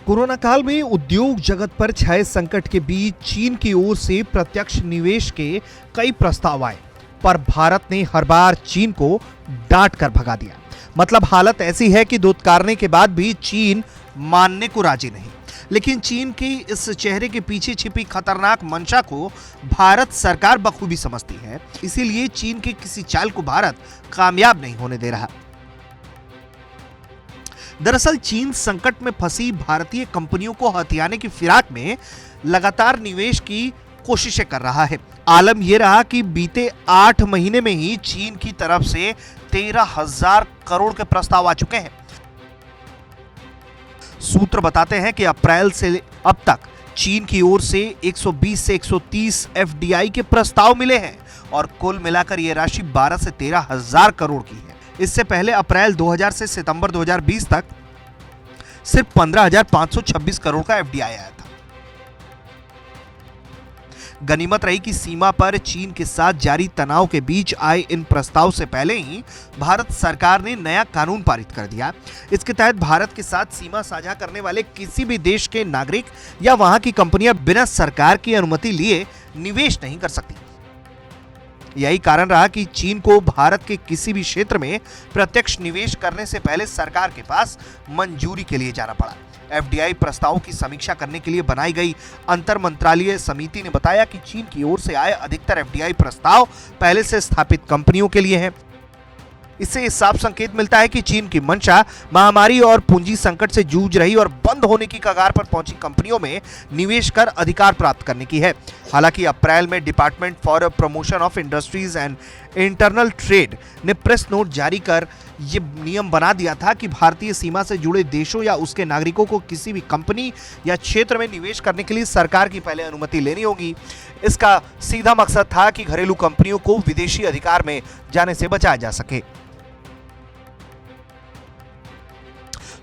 Corona काल में उद्योग जगत पर छाए संकट के बीच चीन की ओर से प्रत्यक्ष निवेश के कई प्रस्ताव आए, पर भारत ने हर बार चीन को डांट कर भगा दिया। मतलब हालत ऐसी है कि दुत्कारने के बाद भी चीन मानने को राजी नहीं। लेकिन चीन की इस चेहरे के पीछे छिपी खतरनाक मंशा को भारत सरकार बखूबी समझती है, इसीलिए चीन के किसी चाल को भारत कामयाब नहीं होने दे रहा। दरअसल चीन संकट में फंसी भारतीय कंपनियों को हथियाने की फिराक में लगातार निवेश की कोशिशें कर रहा है। आलम यह रहा कि बीते 8 महीने में ही चीन की तरफ से 13,000 करोड़ के प्रस्ताव आ चुके हैं। सूत्र बताते हैं कि अप्रैल से अब तक चीन की ओर से 120 से 130 एफडीआई के प्रस्ताव मिले हैं और कुल मिलाकर यह राशि 12 से 13,000 करोड़ की है। इससे पहले अप्रैल 2000 से सितंबर 2020 तक सिर्फ 15,526 करोड़ का एफडीआई आया था। गनीमत रही कि सीमा पर चीन के साथ जारी तनाव के बीच आए इन प्रस्ताव से पहले ही भारत सरकार ने नया कानून पारित कर दिया। इसके तहत भारत के साथ सीमा साझा करने वाले किसी भी देश के नागरिक या वहां की कंपनियां बिना सरकार की अनुमति लिए निवेश नहीं कर सकती। यही कारण रहा कि चीन को भारत के किसी भी क्षेत्र में प्रत्यक्ष निवेश करने से पहले सरकार के पास मंजूरी के लिए जाना पड़ा। एफडीआई प्रस्तावों की समीक्षा करने के लिए बनाई गई अंतर मंत्रालयीय समिति ने बताया कि चीन की ओर से आए अधिकतर एफडीआई प्रस्ताव पहले से स्थापित कंपनियों के लिए हैं। इससे साफ संकेत मिलता है कि चीन की मंशा महामारी और पूंजी संकट से जूझ रही और बंद होने की कगार पर पहुंची कंपनियों में निवेश कर अधिकार प्राप्त करने की है। हालांकि अप्रैल में department for promotion of industries and internal trade ने प्रेस नोट जारी कर ये नियम बना दिया था कि भारतीय सीमा से जुड़े देशों या उसके नागरिकों को किसी भी कंपनी या क्षेत्र में निवेश करने के लिए सरकार की पहले अनुमति लेनी होगी। इसका सीधा मकसद था कि घरेलू कंपनियों को विदेशी अधिकार में जाने से बचाया जा सके।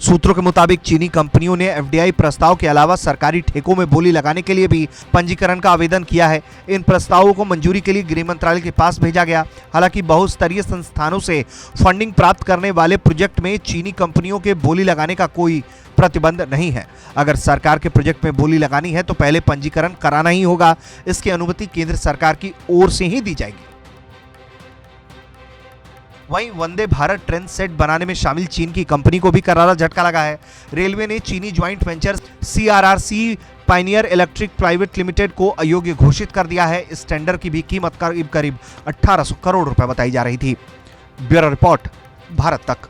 सूत्रों के मुताबिक चीनी कंपनियों ने एफडीआई प्रस्ताव के अलावा सरकारी ठेकों में बोली लगाने के लिए भी पंजीकरण का आवेदन किया है। इन प्रस्तावों को मंजूरी के लिए गृह मंत्रालय के पास भेजा गया। हालांकि बहुस्तरीय संस्थानों से फंडिंग प्राप्त करने वाले प्रोजेक्ट में चीनी कंपनियों के बोली लगाने का कोई प्रतिबंध नहीं है। अगर सरकार के प्रोजेक्ट में बोली लगानी है तो पहले पंजीकरण कराना ही होगा। इसकी अनुमति केंद्र सरकार की ओर से ही दी जाएगी। वहीं वंदे भारत ट्रेन सेट बनाने में शामिल चीन की कंपनी को भी करारा झटका लगा है। रेलवे ने चीनी joint venture CRRC Pioneer electric private limited को अयोग्य घोषित कर दिया है। इस टेंडर की भी कीमत करीब 1800 करोड़ रुपए बताई जा रही थी। ब्यूरो रिपोर्ट, भारत तक।